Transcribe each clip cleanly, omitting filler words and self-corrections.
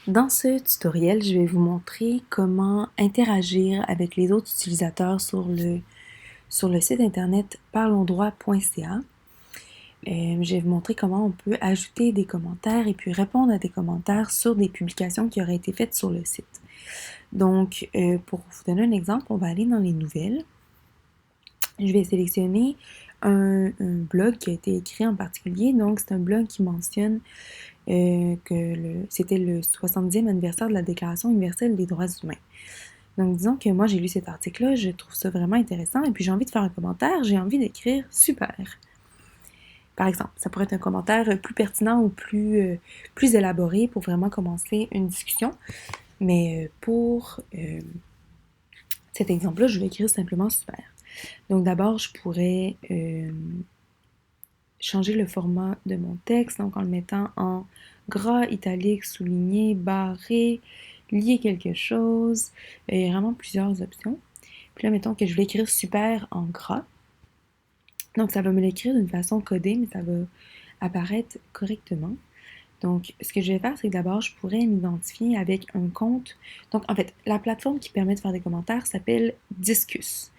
Dans ce tutoriel, je vais vous montrer comment interagir avec les autres utilisateurs sur le site internet parlonsdroit.ca. Je vais vous montrer comment on peut ajouter des commentaires et puis répondre à des commentaires sur des publications qui auraient été faites sur le site. Donc, pour vous donner un exemple, on va aller dans les nouvelles. Je vais sélectionner un blog qui a été écrit en particulier. Donc, c'est un blog qui mentionne que c'était le 70e anniversaire de la Déclaration universelle des droits humains. Donc, disons que moi, j'ai lu cet article-là, je trouve ça vraiment intéressant, et puis j'ai envie de faire un commentaire, j'ai envie d'écrire « super ». Par exemple, ça pourrait être un commentaire plus pertinent ou plus élaboré pour vraiment commencer une discussion. Mais pour cet exemple-là, je vais écrire simplement « super ». Donc d'abord, je pourrais changer le format de mon texte, donc en le mettant en gras, italique, souligné, barré, lier quelque chose. Il y a vraiment plusieurs options. Puis là, mettons que je voulais écrire super en gras. Donc ça va me l'écrire d'une façon codée, mais ça va apparaître correctement. Donc, ce que je vais faire, c'est que d'abord, je pourrais m'identifier avec un compte. Donc, en fait, la plateforme qui permet de faire des commentaires s'appelle Disqus.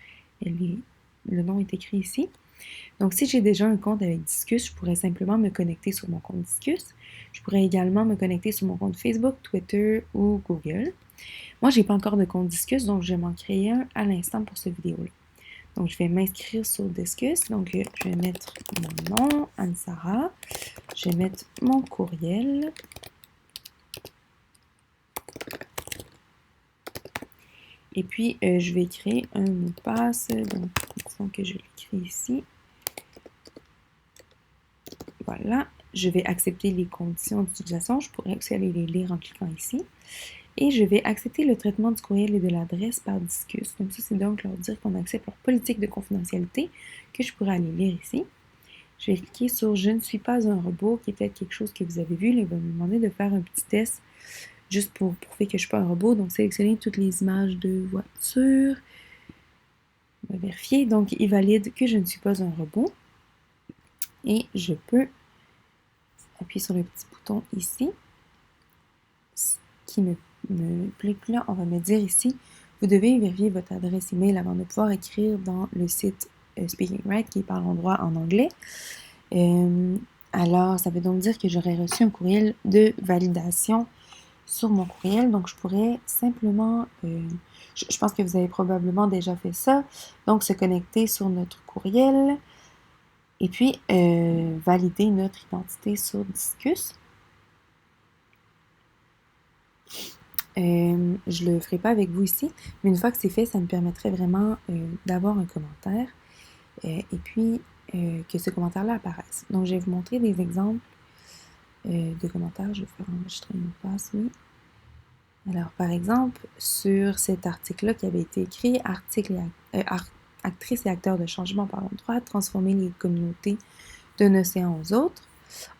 Le nom est écrit ici. Donc, si j'ai déjà un compte avec Disqus, je pourrais simplement me connecter sur mon compte Disqus. Je pourrais également me connecter sur mon compte Facebook, Twitter ou Google. Moi, j'ai pas encore de compte Disqus, donc je vais m'en créer un à l'instant pour cette vidéo-là. Donc, je vais m'inscrire sur Disqus. Donc, je vais mettre mon nom, Anne-Sara. Je vais mettre mon courriel. Et puis, je vais créer un mot de passe. Donc, disons que je l'écris ici. Voilà. Je vais accepter les conditions d'utilisation. Je pourrais aussi aller les lire en cliquant ici. Et je vais accepter le traitement du courriel et de l'adresse par Disqus. Donc ça, c'est donc leur dire qu'on accepte leur politique de confidentialité que je pourrais aller lire ici. Je vais cliquer sur « Je ne suis pas un robot » qui est peut-être quelque chose que vous avez vu. Là, il va me demander de faire un petit test juste pour prouver que je ne suis pas un robot. Donc, sélectionner toutes les images de voitures. On va vérifier. Donc, il valide que je ne suis pas un robot. Et je peux appuyer sur le petit bouton ici qui me puis là, on va me dire ici, vous devez vérifier votre adresse email avant de pouvoir écrire dans le site Speaking Right qui parle en droit en anglais. Alors, ça veut donc dire que j'aurais reçu un courriel de validation sur mon courriel. Donc, je pourrais simplement, je pense que vous avez probablement déjà fait ça, donc se connecter sur notre courriel et puis valider notre identité sur Disqus. Je le ferai pas avec vous ici, mais une fois que c'est fait, ça me permettrait vraiment d'avoir un commentaire et puis que ce commentaire-là apparaisse. Donc, je vais vous montrer des exemples de commentaires. Je vais faire enregistrer une passe, oui. Alors, par exemple, sur cet article-là qui avait été écrit, actrices et acteurs de changement par le droit, transformer les communautés d'un océan aux autres.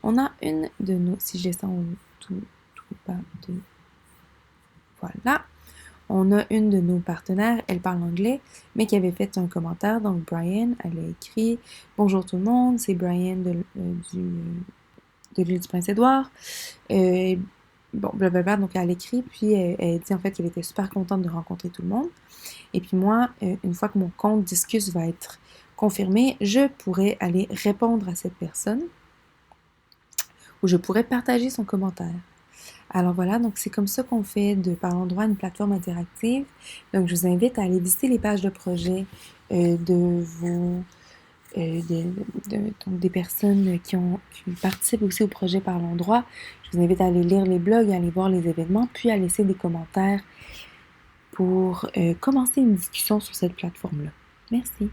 On a une de nos, si je descends tout bas de, voilà. On a une de nos partenaires, elle parle anglais, mais qui avait fait un commentaire. Donc, Brian, elle a écrit « Bonjour tout le monde, c'est Brian de l'île du Prince-Édouard. Bon, blablabla, donc elle écrit, puis elle dit en fait qu'elle était super contente de rencontrer tout le monde. Et puis moi, une fois que mon compte Disqus va être confirmé, je pourrais aller répondre à cette personne ou je pourrais partager son commentaire. Alors voilà, donc c'est comme ça qu'on fait de Parlons droit une plateforme interactive. Donc je vous invite à aller visiter les pages de projet donc des personnes qui participent aussi au projet Parlons droit. Je vous invite à aller lire les blogs, à aller voir les événements, puis à laisser des commentaires pour commencer une discussion sur cette plateforme-là. Merci.